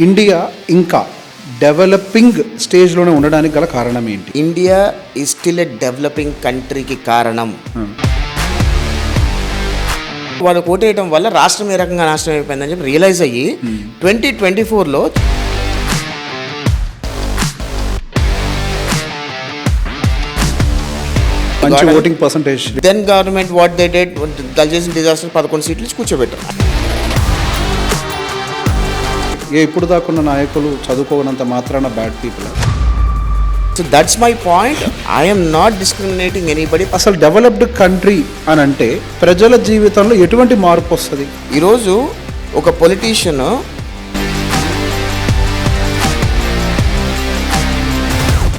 India ఇంకా developing స్టేజ్లోనే ఉండడానికి గల కారణం ఏంటి? India is still a developing కంట్రీకి కారణం వాళ్ళు ఓటేయడం వల్ల రాష్ట్రం ఏ రకంగా నాశనం అయిపోయిందని చెప్పి రియలైజ్ అయ్యి 2024లో మంచి voting percentage. Then government what they did దల్చేసిన డిజాస్టర్ 11 సీట్లు ఇచ్చి కూర్చోబెట్టారు. ఇప్పుడు దాకున్న నాయకులు చదువుకోనంత మాత్రాన bad people. So that's my point. I'm not discriminating anybody. అసలు డెవలప్డ్ కంట్రీ అని అంటే ప్రజల జీవితంలో ఎటువంటి మార్పు వస్తుంది? ఈరోజు ఒక పొలిటీషియన్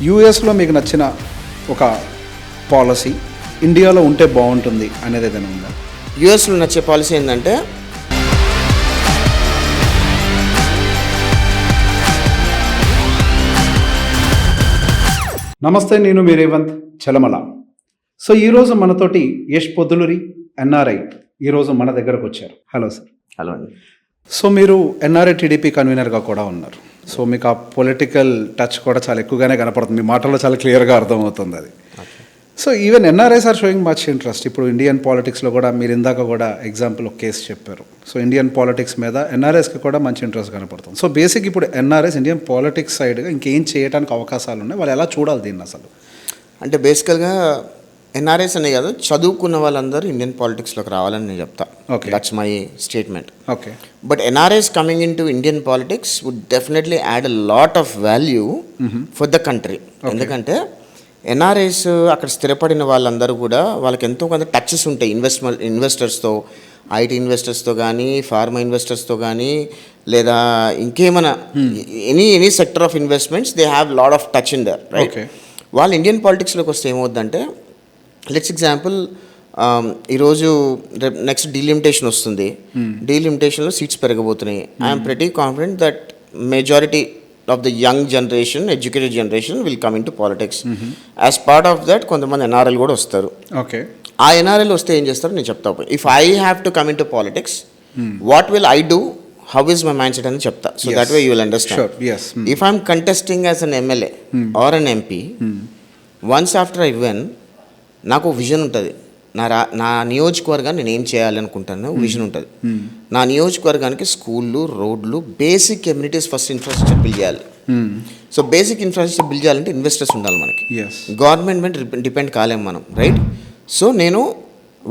యూఎస్లో మీకు నచ్చిన ఒక పాలసీ ఇండియాలో ఉంటే బాగుంటుంది అనేది ఏదైనా ఉందా? యూఎస్లో నచ్చే పాలసీ ఏంటంటే నమస్తే, నేను మీ రేవంత్ చలమల. సో ఈరోజు మనతోటి యష్ పొద్దులూరి ఎన్ఆర్ఐ ఈరోజు మన దగ్గరకు వచ్చారు. Hello sir. హలో అండి. సో మీరు ఎన్ఆర్ఐ టీడీపీ కన్వీనర్గా కూడా ఉన్నారు. సో మీకు ఆ పొలిటికల్ టచ్ కూడా చాలా ఎక్కువగానే కనపడుతుంది, మీ మాటల్లో చాలా క్లియర్గా అర్థమవుతుంది అది. So even NRIs are showing much interest. ఇప్పుడు ఇండియన్ పాలిటిక్స్లో కూడా మీరు ఇందాక కూడా ఎగ్జాంపుల్ ఒక కేసు చెప్పారు. సో ఇండియన్ పాలిటిక్స్ మీద ఎన్ఆర్ఐస్కి కూడా మంచి ఇంట్రెస్ట్ కనపడుతుంది. సో బేసిక్ ఇప్పుడు ఎన్ఆర్ఐస్ ఇండియన్ పాలిటిక్స్ సైడ్గా ఇంకేం చేయడానికి అవకాశాలు ఉన్నాయి, వాళ్ళు ఎలా చూడాలి దీన్ని అసలు? అంటే బేసికల్గా ఎన్ఆర్ఐస్ అనే కాదు, చదువుకున్న వాళ్ళందరూ ఇండియన్ పాలిటిక్స్లోకి రావాలని నేను చెప్తా. Okay, that's my statement. Okay. But NRIs coming into Indian politics would definitely add a lot of value for the country. ఎందుకంటే ఎన్ఆర్ఐస్ అక్కడ స్థిరపడిన వాళ్ళందరూ కూడా వాళ్ళకి ఎంతో కొంత టచెస్ ఉంటాయి ఇన్వెస్టర్స్తో, ఐటీ ఇన్వెస్టర్స్తో కానీ, ఫార్మా ఇన్వెస్టర్స్తో కానీ, లేదా ఇంకేమైనా any sector of investments they have lot of touch in there, right? వాళ్ళు ఇండియన్ పాలిటిక్స్లోకి వస్తే ఏమవుద్దంటే, లెట్స్ ఎగ్జాంపుల్, ఈరోజు నెక్స్ట్ డీలిమిటేషన్ వస్తుంది. డీలిమిటేషన్లో సీట్స్ పెరగబోతున్నాయి. I'm pretty confident that majority of the young generation, educated generation will come into politics. As part of that కొంతమంది NRL కూడా వస్తారు. ఓకే. ఆ ఎన్ఆర్ఎల్ వస్తే ఏం చేస్తారో నేను చెప్తా. If I have to come into politics, what will I do, how is my mindset అని చెప్తా. So that way you will understand. If I'm contesting as an MLA or an MP, once after I win, నాకు vision ఉంటుంది. నా నియోజకవర్గాన్ని నేను ఏం చేయాలనుకుంటాను vision ఉంటుంది. నా నియోజకవర్గానికి స్కూళ్ళు, రోడ్లు, basic communities first infrastructure build చేయాలి. సో బేసిక్ ఇన్ఫ్రాస్ట్రక్చర్ బిల్డ్ చేయాలంటే ఇన్వెస్టర్స్ ఉండాలి మనకి. గవర్నమెంట్ మీద డిపెండ్ కాలేము మనం, రైట్? సో నేను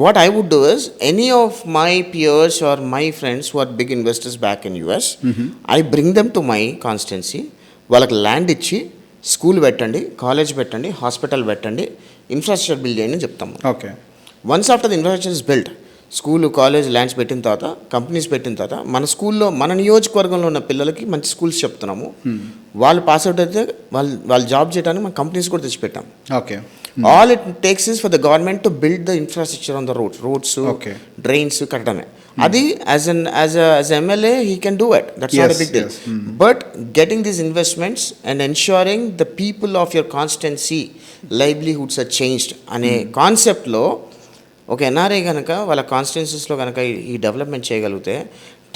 what I would do is, any of my peers or my friends who are big investors back in US, I bring them to my constituency. వాళ్ళకి land ఇచ్చి school పెట్టండి, college పెట్టండి, hospital పెట్టండి, infrastructure build చేయండి అని చెప్తాము. Okay. Once after the infrastructure is build, school, college, lands పెట్టిన తర్వాత, కంపెనీస్ పెట్టిన తర్వాత, మన స్కూల్లో, మన నియోజకవర్గంలో ఉన్న పిల్లలకి మంచి స్కూల్స్ చెప్తున్నాము. వాళ్ళు పాస్ అవుట్ అయితే వాళ్ళు జాబ్ చేయడానికి మన కంపెనీస్ కూడా తెచ్చిపెట్టాం. Okay. All it takes is for the government to build the infrastructure on the roads, drains కట్టడమే. అది as MLA he can do it, that's not a big deal. But getting these investments and ensuring the people of your constituency livelihoods are changed అనే కాన్సెప్ట్లో ఒక NRI కనుక వాళ్ళ కాన్స్టిట్యున్సీస్లో కనుక ఈ development చేయగలిగితే,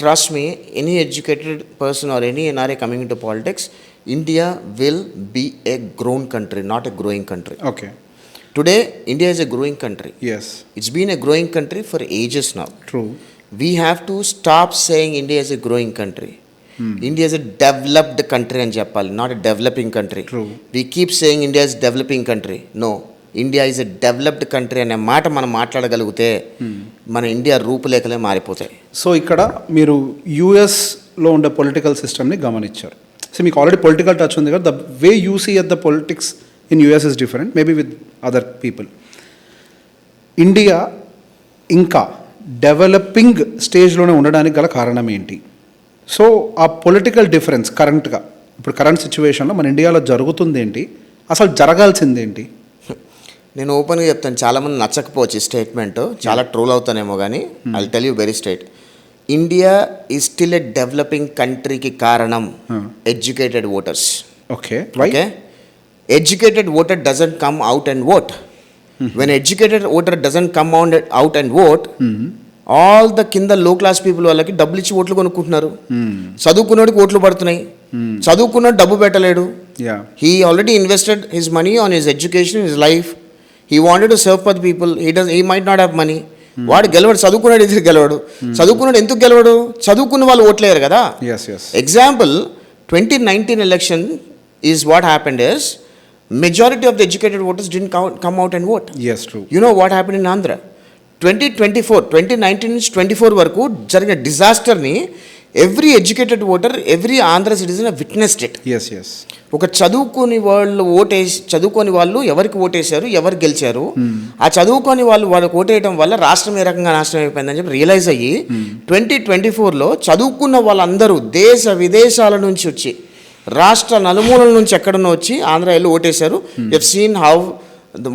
trust me, any educated person or any NRI coming into politics, India will be a grown country, not a growing country. Okay. Today, India is a growing country. Yes. It's been a growing country for ages now. True. We have to stop saying India is a growing country. India is a developed country and Japan, not a developing country. True. We keep saying India is a developing country. No. India is a developed country అనే మాట మనం మాట్లాడగలిగితే మన India రూపురేఖలే మారిపోతాయి. So ఇక్కడ మీరు యూఎస్లో ఉండే political సిస్టమ్ని గమనించారు. సో మీకు ఆల్రెడీ పొలిటికల్ టచ్ ఉంది కదా, the way you see at the politics in US is different, maybe with other people. India ఇంకా డెవలపింగ్ స్టేజ్లోనే ఉండడానికి గల కారణం ఏంటి? సో ఆ పొలిటికల్ డిఫరెన్స్ కరెంట్గా ఇప్పుడు కరెంట్ సిచ్యువేషన్లో మన ఇండియాలో జరుగుతుంది ఏంటి, అసలు జరగాల్సింది ఏంటి? నేను ఓపెన్గా చెప్తాను, చాలామంది నచ్చకపోవచ్చు ఈ స్టేట్మెంట్, చాలా ట్రోల్ అవుతానేమో, కానీ I will tell you very straight. India is still a developing కంట్రీకి కారణం educated voters. Okay. Okay. Educated voter doesn't come out and vote. When educated voter doesn't come out and vote, all the కింద లో class people వాళ్ళకి డబ్బులు ఇచ్చి ఓట్లు కొనుక్కుంటున్నారు. చదువుకున్నోడికి ఓట్లు పడుతున్నాయి. చదువుకున్నోడు డబ్బు పెట్టలేడు. Yeah he already invested his money on his education, his life. He wanted to serve for the people. He might not have money. వాడు గెలవడు, చదువుకున్నాడు ఎందుకు గెలవడు? చదువుకున్నాడు ఎందుకు గెలవడు? చదువుకున్న వాళ్ళు ఓట్లేరు కదా. Example 2019 election is what happened is majority of the educated voters didn't come out and vote. Yes, true. You know what happened in Andhra? 2019 నుంచి 24 వరకు జరిగిన డిజాస్టర్ని every educated voter, every Andhra citizen witnessed it. Yes ఒక చదువుకోని వాళ్ళు ఎవరికి ఓటేశారు, ఎవరు గెలిచారు, ఆ చదువుకోని వాళ్ళకి ఓటేయడం వల్ల రాష్ట్రం ఏ రకంగా నాశనం అయిపోయిందని చెప్పి రియలైజ్ అయ్యి 2024లో చదువుకున్న వాళ్ళందరూ దేశ విదేశాల నుంచి వచ్చి, రాష్ట్ర నలుమూలల నుంచి ఎక్కడన్నా వచ్చి ఆంధ్ర వెళ్ళి ఓటేశారు. You have seen how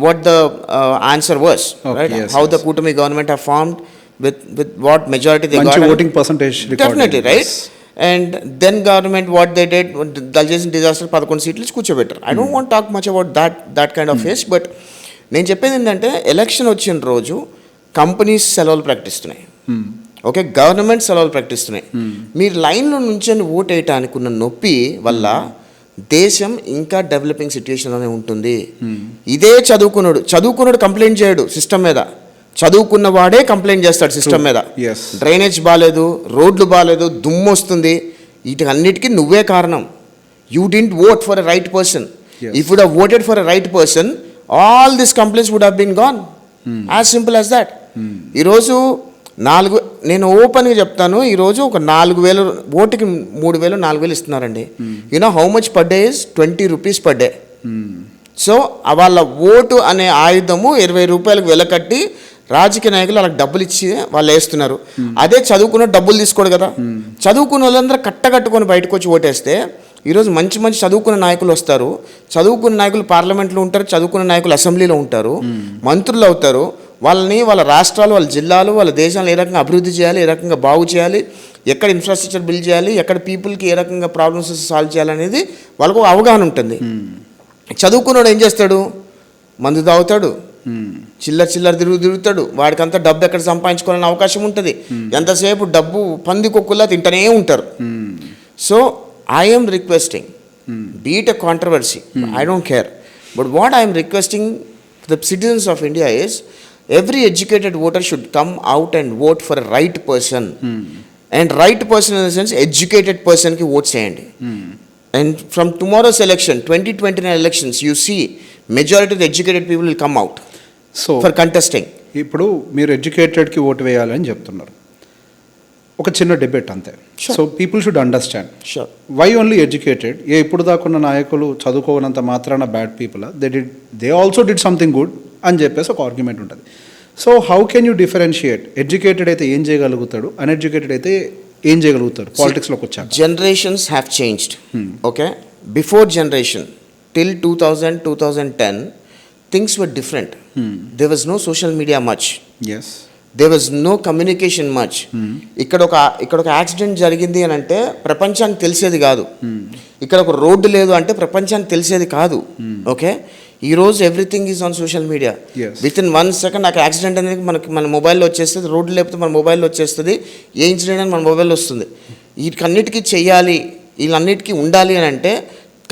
what the answer was, right? How the Kutumi government have formed with what majority they got. Voting percentage recorded. Definitely, right? And then government what they did, Daljesin disaster 11 సీట్లు కూర్చోబెట్టారు. I don't want to talk much about that kind of phase, but నేను చెప్పేది ఏంటంటే election వచ్చిన రోజు companies సెలవులు ప్రకటిస్తున్నాయి, okay, government సెలవులు ప్రకటిస్తున్నాయి. మీరు లైన్లో నుంచొని ఓట్ వేయటానికి ఉన్న నొప్పి వల్ల దేశం ఇంకా డెవలపింగ్ సిచ్యుయేషన్లోనే ఉంటుంది. ఇదే చదువుకున్నాడు కంప్లైంట్ చేయడు సిస్టమ్ మీద, చదువుకున్న వాడే కంప్లైంట్ చేస్తాడు సిస్టమ్ మీద. డ్రైనేజ్ బాగాలేదు, రోడ్లు బాగాలేదు, దుమ్ము వస్తుంది, వీటన్నిటికీ నువ్వే కారణం. You didn't vote for a right person. If would have voted for a right person, all this complaints would have been gone. As simple as that. ఈరోజు నేను ఓపెన్గా చెప్తాను, ఈరోజు ఒక 4,000 ఓటుకి 3,000 4,000 ఇస్తున్నారండి. You know how much per day is 20 rupees per day. So వాళ్ళ vote అనే ఆయుధము 20 రూపాయలకు వెలకట్టి రాజకీయ నాయకులు వాళ్ళకి డబ్బులు ఇచ్చి వాళ్ళు వేస్తున్నారు. అదే చదువుకున్న డబ్బులు తీసుకోడు కదా. చదువుకున్న వాళ్ళందరూ కట్టకట్టుకొని బయటకు వచ్చి ఓటేస్తే ఈరోజు మంచి చదువుకున్న నాయకులు వస్తారు. చదువుకున్న నాయకులు పార్లమెంట్లో ఉంటారు, చదువుకున్న నాయకులు అసెంబ్లీలో ఉంటారు, మంత్రులు అవుతారు. వాళ్ళని వాళ్ళ రాష్ట్రాలు, వాళ్ళ జిల్లాలు, వాళ్ళ దేశాలను ఏ రకంగా అభివృద్ధి చేయాలి, ఏ రకంగా బాగు చేయాలి, ఎక్కడ ఇన్ఫ్రాస్ట్రక్చర్ బిల్డ్ చేయాలి, ఎక్కడ పీపుల్కి ఏ రకంగా ప్రాబ్లమ్స్ సాల్వ్ చేయాలనేది వాళ్ళకు అవగాహన ఉంటుంది. చదువుకున్నాడు ఏం చేస్తాడు? మందు తాగుతాడు, చిల్లర తిరుగుతాడు. వాడికంతా డబ్బు ఎక్కడ సంపాదించుకోవాలని అవకాశం ఉంటుంది. ఎంతసేపు డబ్బు పందికొక్కులా తింటూనే ఉంటారు. So I'm requesting, beat a controversy, I don't care, but what I'm requesting the citizens of India is every educated voter should come out and vote for a right person. And right person in the sense educated person ki vote cheyandi. And from tomorrow's election, 2029 elections, you see majority of the educated people will come out for contesting. ఇప్పుడు మీరు ఎడ్యుకేటెడ్కి vote వేయాలని చెప్తున్నారు. ఒక చిన్న debate అంతే. So people should understand why only educated. ఇప్పుడు దాకున్న నాయకులు చదువుకోనంత మాత్రాన bad people, they also did something good అని చెప్పేసి ఒక ఆర్గ్యుమెంట్ ఉంటుంది. So how can you differentiate? Educated అయితే ఏం చేయగలుగుతాడు, అన్ఎడ్యుకేటెడ్ అయితే ఏం చేయగలుగుతాడు పాలిటిక్స్లోకి వచ్చాక? Generations have changed. Okay, before generation till 2010 things were different. There was no social media much. Yes, there was no communication much. ఇక్కడ ఒక యాక్సిడెంట్ జరిగింది అని అంటే ప్రపంచానికి తెలిసేది కాదు. ఇక్కడ ఒక రోడ్డు లేదు అంటే ప్రపంచానికి తెలిసేది కాదు. ఓకే, ఈరోజు everything is on social media. With in 1 second నాకు యాక్సిడెంట్ అనేది మన మొబైల్లో వచ్చేస్తుంది, రోడ్డు లేకపోతే మన మొబైల్లో వచ్చేస్తుంది, ఏ ఇన్సిడెంట్ అని మన మొబైల్లో వస్తుంది. వీటన్నిటికీ చెయ్యాలి, వీళ్ళన్నిటికీ ఉండాలి అని అంటే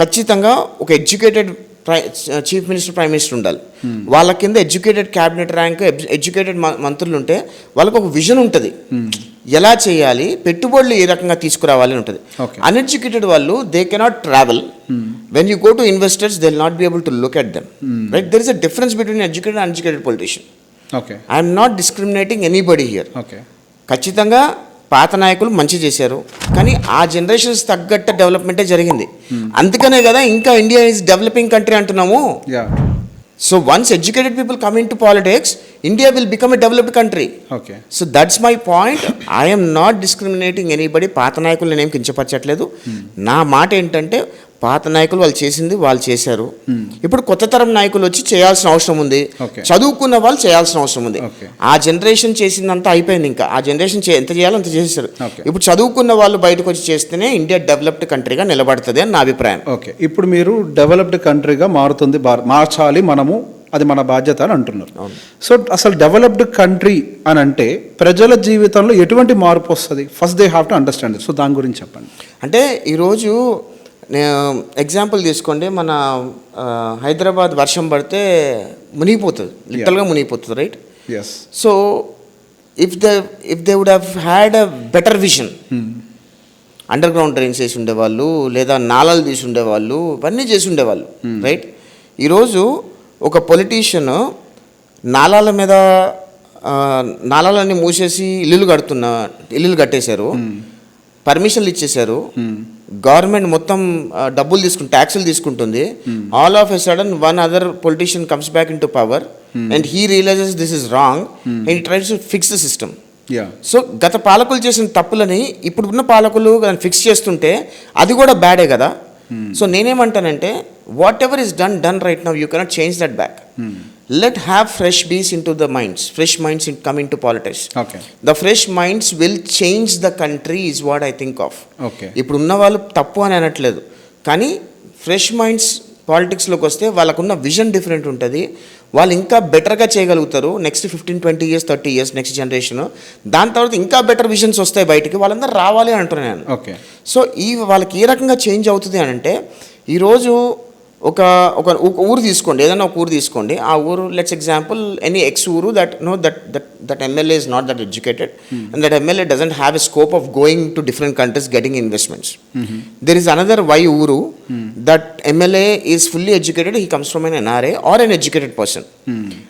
ఖచ్చితంగా ఒక educated chief minister, prime minister ఉండాలి. వాళ్ళ కింద ఎడ్యుకేటెడ్ క్యాబినెట్ ర్యాంక్, ఎడ్యుకేటెడ్ మంత్రులు ఉంటే వాళ్ళకు ఒక విజన్ ఉంటుంది, ఎలా చేయాలి, పెట్టుబడులు ఏ రకంగా తీసుకురావాలి అని ఉంటుంది. అన్ఎడ్యుకేటెడ్ వాళ్ళు they cannot travel. When you go to investors they will not be able to look at them. Right, there is a difference between educated and uneducated politician. I'm not discriminating anybody here. ఖచ్చితంగా పాత నాయకులు మంచి చేశారు, కానీ ఆ generations తగ్గట్టు డెవలప్మెంటే జరిగింది. అందుకనే కదా ఇంకా ఇండియా ఈజ్ డెవలపింగ్ కంట్రీ అంటున్నాము. So once educated people come into politics, India will become a developed country. So that's my point. I'm not discriminating anybody. పాత నాయకులు నేనేం కించపరచట్లేదు. నా మాట ఏంటంటే పాత నాయకులు వాళ్ళు చేసింది వాళ్ళు చేశారు. ఇప్పుడు కొత్త తరం నాయకులు వచ్చి చేయాల్సిన అవసరం ఉంది, చదువుకున్న వాళ్ళు చేయాల్సిన అవసరం ఉంది. ఆ జనరేషన్ చేసిందంతా అయిపోయింది, ఇంకా ఆ జనరేషన్ ఎంత చేయాలో అంత చేసేసారు. ఇప్పుడు చదువుకున్న వాళ్ళు బయటకు వచ్చి చేస్తేనే ఇండియా డెవలప్డ్ కంట్రీగా నిలబడుతుంది అని నా అభిప్రాయం. ఓకే, ఇప్పుడు మీరు డెవలప్డ్ కంట్రీగా మార్చాలి మనము అది మన బాధ్యత అని అంటున్నారు. సో అసలు డెవలప్డ్ కంట్రీ అని అంటే ప్రజల జీవితంలో ఎటువంటి మార్పు వస్తుంది? First they have to understand it. So దాని గురించి చెప్పండి. అంటే ఈరోజు ఎగ్జాంపుల్ తీసుకోండి, మన హైదరాబాద్ వర్షం పడితే మునిగిపోతుంది, లిటరల్గా మునిగిపోతుంది, right? Yes. So if they would have had a better vision, underground drains వేసి ఉండేవాళ్ళు, లేదా నాళాలు తీసి ఉండేవాళ్ళు, ఇవన్నీ చేసి ఉండేవాళ్ళు, రైట్? ఈరోజు ఒక పొలిటీషియన్ నాళాల మీద నాళాలన్నీ మూసేసి ఇల్లులు కట్టేశారు, పర్మిషన్లు ఇచ్చేశారు, గవర్నమెంట్ మొత్తం డబ్బులు ట్యాక్సులు తీసుకుంటుంది. All of a sudden one other politician comes back into power and he realizes this is wrong and he tries to fix the system. So గత పాలకులు చేసిన తప్పులని ఇప్పుడున్న పాలకులు దాన్ని ఫిక్స్ చేస్తుంటే అది కూడా బ్యాడే కదా. సో నేనేమంటానంటే what ever is done right now you cannot change that back. Let have fresh bees into the minds. Fresh minds come into politics. Okay. The fresh minds will change the country is what I think of. Okay. ఇప్పుడు ఉన్న వాళ్ళు తప్పు అని అనట్లేదు, కానీ fresh minds పాలిటిక్స్లోకి వస్తే వాళ్ళకున్న vision different ఉంటుంది, వాళ్ళు ఇంకా బెటర్గా చేయగలుగుతారు. Next 15-20 years 30 years next generation, దాని తర్వాత ఇంకా బెటర్ విజన్స్ వస్తాయి బయటికి, వాళ్ళందరూ రావాలి అని అంటున్నాను నేను. ఓకే. సో వాళ్ళకి ఏ రకంగా చేంజ్ అవుతుంది అని అంటే, ఈరోజు ఒక ఊరు తీసుకోండి, ఏదైనా ఒక ఊరు తీసుకోండి, ఆ ఊరు లెట్స్ ఎగ్జాంపుల్ ఎనీ ఎక్స్ ఊరు that MLA is not that educated and that MLA doesn't have a scope of going to different countries getting investments. There is another Y ఊరు that MLA is fully educated, he comes from an NRA or an educated person,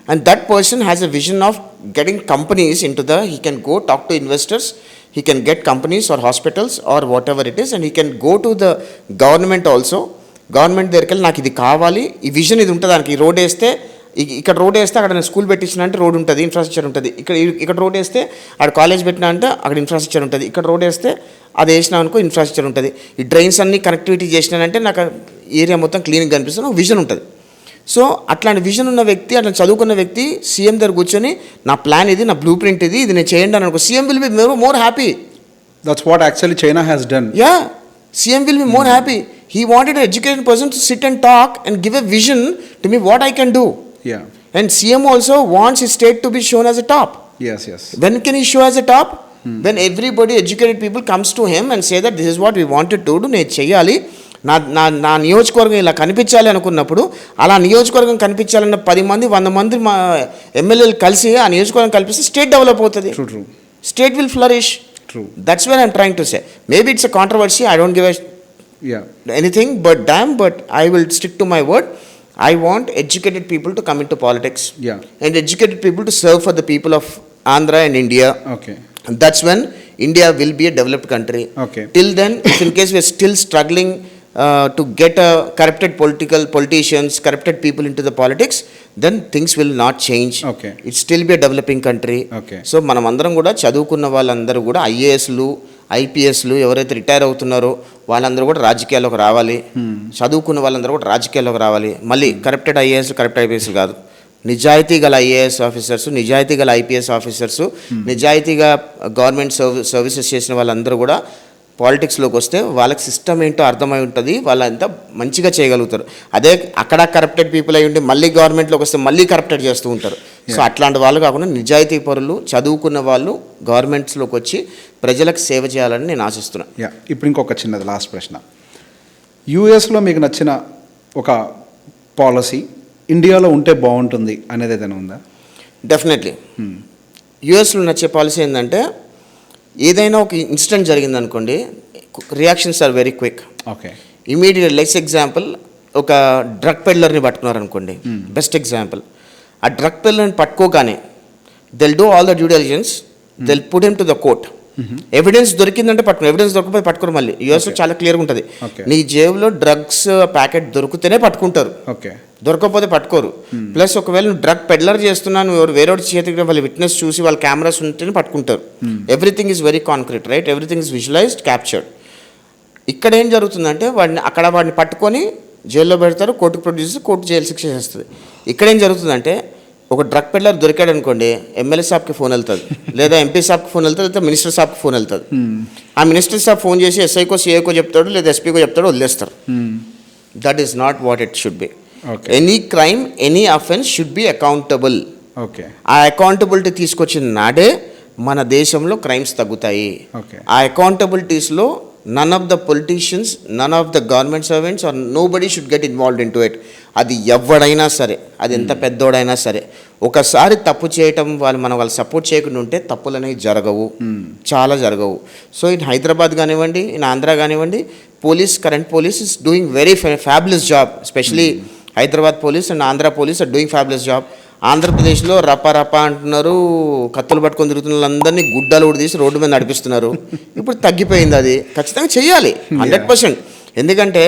and that person has a vision of getting companies into he can go talk to investors, he can get companies or hospitals or whatever it is, and he can go to the government also. Government దగ్గరికి వెళ్ళి నాకు ఇది కావాలి, ఈ vision ఇది ఉంటుంది, దానికి ఈ రోడ్ వేస్తే ఇక్కడ రోడ్ వేస్తే అక్కడ నేను స్కూల్ పెట్టించిన అంటే రోడ్ ఉంటుంది, ఇన్ఫ్రాస్ట్రక్చర్ ఉంటుంది, ఇక్కడ రోడ్ వేస్తే అక్కడ కాలేజ్ పెట్టినా అంటే అక్కడ ఇన్ఫ్రాస్ట్రక్చర్ ఉంటుంది, ఇక్కడ రోడ్ వేస్తే అది వేసినా అనుకో ఇన్ఫ్రాస్ట్రక్చర్ ఉంటుంది, ఈ డ్రైన్స్ అన్ని కనెక్టివిటీ చేసినానంటే నాకు ఏరియా మొత్తం క్లీన్గా కనిపిస్తుంది, ఒక విజన్ ఉంటుంది. సో అట్లాంటి విజన్ ఉన్న వ్యక్తి, అట్లా చదువుకున్న వ్యక్తి సీఎం దగ్గర కూర్చొని నా ప్లాన్ ఇది, నా బ్లూ ప్రింట్ ఇది నేను చేయండి అని అనుకో, CM will be more happy. That's what actually China has done. Yeah, CM will be more happy. He wanted an educated person to sit and talk and give a vision to me what I can do. Yeah. And CM also wants his state to be shown as a top. Yes, yes. When can he show as a top? When everybody, educated people comes to him and say that this is what we wanted to do, నేను చెయ్యాలి, నా నియోజకవర్గం ఇలా కనిపించాలి అనుకున్నప్పుడు, అలా నియోజకవర్గం కనిపించాలన్న 10 మంది 100 మంది మా ఎమ్మెల్యేలు కలిసి ఆ నియోజకవర్గం కల్పిస్తే స్టేట్ డెవలప్ అవుతుంది. True. State will flourish. True. That's what I'm trying to say. Maybe it's a controversy, I don't give anything, but I will stick to my word. I want educated people to come into politics. Yeah. And educated people to serve for the people of Andhra and India. Okay. And that's when India will be a developed country. Okay. Till then, if in case we're still struggling to get corrupted politicians, corrupted people into the politics, then things will not change. Okay. It still be a developing country. Okay. So మనం అందరం కూడా చదువుకున్న వాళ్ళందరూ కూడా ఐఏఎస్లు ఐపీఎస్లు ఎవరైతే retire అవుతున్నారో వాళ్ళందరూ కూడా రాజకీయాల్లోకి రావాలి. చదువుకున్న వాళ్ళందరూ కూడా రాజకీయాల్లోకి రావాలి. మళ్ళీ కరప్టెడ్ ఐఏఎస్ కరప్టెడ్ ఐపీఎస్ కాదు, నిజాయితీ గల ఐఏఎస్ ఆఫీసర్స్, నిజాయితీ గల ఐపీఎస్ ఆఫీసర్స్, నిజాయితీగా గవర్నమెంట్ సర్వీసెస్ చేసిన వాళ్ళందరూ కూడా పాలిటిక్స్లోకి వస్తే వాళ్ళకి సిస్టమ్ ఏంటో అర్థమై ఉంటుంది, వాళ్ళంతా మంచిగా చేయగలుగుతారు. అదే అక్కడ కరప్టెడ్ పీపుల్ అయి ఉండి మళ్ళీ గవర్నమెంట్లోకి వస్తే మళ్ళీ కరప్టెడ్ చేస్తూ ఉంటారు. సో అట్లాంటి వాళ్ళు కాకుండా నిజాయితీ పరులు, చదువుకున్న వాళ్ళు గవర్నమెంట్స్లోకి వచ్చి ప్రజలకు సేవ చేయాలని నేను ఆశిస్తున్నాను. ఇప్పుడు ఇంకొక చిన్నది లాస్ట్ ప్రశ్న, యూఎస్లో మీకు నచ్చిన ఒక పాలసీ ఇండియాలో ఉంటే బాగుంటుంది అనేది ఏదైనా ఉందా? డెఫినెట్లీ యూఎస్లో నచ్చే పాలసీ ఏంటంటే, ఏదైనా ఒక ఇన్సిడెంట్ జరిగిందనుకోండి, reactions are very quick. Okay. Immediate let's example, ఒక డ్రగ్ పెడ్లర్ని పట్టుకున్నారనుకోండి, బెస్ట్ ఎగ్జాంపుల్. ఆ డ్రగ్ పెడ్లర్ని పట్టుకోగానే they'll do all the due diligence, they'll put him to the court. Evidence దొరికిందంటే పట్టుకుని, ఎవిడెన్స్ దొరకపోతే పట్టుకోరు. మళ్ళీ యూఎస్లో చాలా క్లియర్గా ఉంటుంది, నీ జేబులో డ్రగ్స్ ప్యాకెట్ దొరికితేనే పట్టుకుంటారు, దొరకకపోతే పట్టుకోరు. ప్లస్ ఒకవేళ నువ్వు డ్రగ్ పెడ్లర్ చేస్తున్నాను వేరే చేతికి వాళ్ళ విట్నెస్ చూసి వాళ్ళ కెమెరాస్ ఉంటేనే పట్టుకుంటారు. Everything is very concrete, right? Everything is visualised, captured. ఇక్కడ ఏం జరుగుతుందంటే వాడిని పట్టుకొని జైల్లో పెడతారు, కోర్టుకు ప్రొడ్యూస్ చేసి కోర్టు జైలు శిక్ష చేస్తుంది. ఇక్కడ ఏం జరుగుతుందంటే, ఒక డ్రగ్ పెడ్లర్ దొరికాడు అనుకోండి, ఎమ్మెల్యే సాబ్కి ఫోన్ వెళ్తుంది, లేదా ఎంపీ సాబ్కి ఫోన్ వెళ్తుంది, లేదా మినిస్టర్ సాబ్కి ఫోన్ వెళ్తుంది. ఆ మినిస్టర్ సాబ్ ఫోన్ చేసి ఎస్ఐకో సిఐకో చెప్తాడు, లేదా ఎస్పీకో చెప్తాడు, వదిలేస్తారు. That is not what it should be. Okay. Any crime any offence should be accountable. Okay. ఆ అకౌంటబిలిటీ తీసుకొచ్చిన నాడే మన దేశంలో క్రైమ్స్ తగ్గుతాయి. ఓకే. ఆ అకౌంటబిలిటీస్లో none of the politicians, none of the government servants or nobody should get involved into it. అది ఎవడైనా సరే, అది ఎంత పెద్దోడైనా సరే, ఒకసారి తప్పు చేయటం వాళ్ళు సపోర్ట్ చేయకుండా ఉంటే తప్పులు అనేవి జరగవు, చాలా జరగవు. సో ఇన్ హైదరాబాద్ కానివ్వండి, ఇన్ ఆంధ్ర కానివ్వండి, current police is doing very fabulous job. Especially Hyderabad police and Andhra police are doing fabulous job. ఆంధ్రప్రదేశ్లో రప అంటున్నారు, కత్తులు పట్టుకొని తిరుగుతున్న వాళ్ళందరినీ గుడ్డలు తీసి రోడ్డు మీద నడిపిస్తున్నారు. ఇప్పుడు తగ్గిపోయింది. అది ఖచ్చితంగా చెయ్యాలి 100%. ఎందుకంటే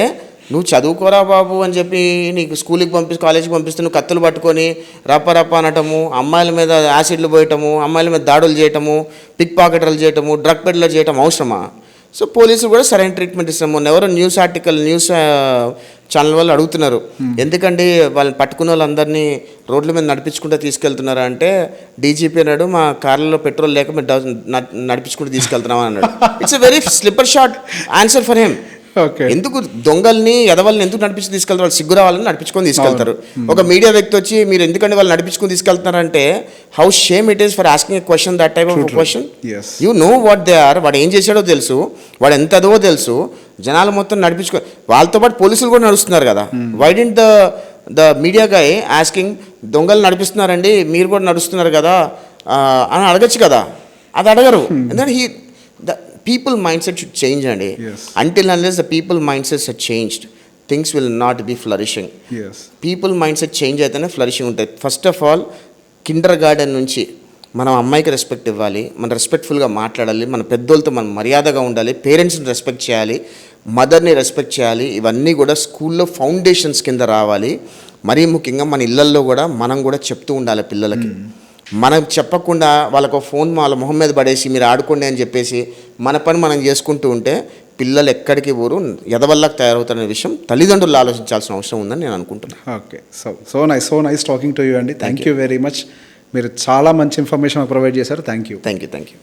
నువ్వు చదువుకోరా బాబు అని చెప్పి నీకు స్కూల్కి కాలేజీకి పంపిస్తే నువ్వు కత్తులు పట్టుకొని రప అనటము, అమ్మాయిల మీద యాసిడ్లు పోయటము, అమ్మాయిల మీద దాడులు చేయటము, పిక్ పాకెటర్లు చేయటము, డ్రగ్ పెడ్లర్ చేయటం అవసరమా? సో పోలీసులు కూడా సరైన ట్రీట్మెంట్ ఇస్తాము. మొన్న ఎవరో న్యూస్ ఛానల్ వాళ్ళు అడుగుతున్నారు, ఎందుకండి వాళ్ళని పట్టుకున్న వాళ్ళందరినీ రోడ్ల మీద నడిపించుకుంటూ తీసుకెళ్తున్నారా అంటే, డీజీపీ అన్నాడు, మా కార్లలో పెట్రోల్ లేక మేము నడిపించుకుంటూ తీసుకెళ్తున్నామని అన్నాడు. It's a very slipper short answer for him. Okay. ఎందుకు దొంగల్ని ఎదవల్ని ఎందుకు నడిపించి తీసుకెళ్తారు? వాళ్ళు సిగ్గు రావాలని నడిపించుకొని తీసుకెళ్తారు. ఒక మీడియా వ్యక్తి వచ్చి మీరు ఎందుకంటే వాళ్ళు నడిపించుకొని తీసుకెళ్తున్నారంటే, how shame it is for asking a question, that type of question. You know what they are. వాడు ఏం చేశాడో తెలుసు, వాడు ఎంత అదో తెలుసు. జనాలు మొత్తం వాళ్ళతో పాటు పోలీసులు కూడా నడుస్తున్నారు కదా. Why didn't the media guy asking, దొంగలు నడిపిస్తున్నారండి మీరు కూడా నడుస్తున్నారు కదా అని అడగచ్చు కదా. అది అడగరు. ఎందుకంటే people mindset should change అండి. Until unless the people mindsets are changed, things will not be flourishing. People mindset change అయితేనే ఫ్లరిషింగ్ ఉంటుంది. First of all Kinder garden నుంచి మనం అమ్మాయికి రెస్పెక్ట్ ఇవ్వాలి, మనం రెస్పెక్ట్ఫుల్గా మాట్లాడాలి, మన పెద్దోళ్ళతో మనం మర్యాదగా ఉండాలి, పేరెంట్స్ని రెస్పెక్ట్ చేయాలి, మదర్ని రెస్పెక్ట్ చేయాలి. ఇవన్నీ కూడా స్కూల్లో ఫౌండేషన్స్ కింద రావాలి. మరీ ముఖ్యంగా మన ఇళ్లల్లో కూడా మనం కూడా చెప్తూ ఉండాలి పిల్లలకి. మనం చెప్పకుండా వాళ్ళకు ఫోన్ వాళ్ళ మొహం మీద పడేసి మీరు ఆడుకోండి అని చెప్పేసి మన పని మనం చేసుకుంటూ ఉంటే పిల్లలు ఎక్కడికి పోరు, ఎదవల్లాగా తయారవుతారనే విషయం తల్లిదండ్రులు ఆలోచించాల్సిన అవసరం ఉందని నేను అనుకుంటున్నాను. Okay. So nice talking to you అండి. Thank you very much. మీరు చాలా మంచి ఇన్ఫర్మేషన్ ప్రొవైడ్ చేశారు. Thank you. Thank you.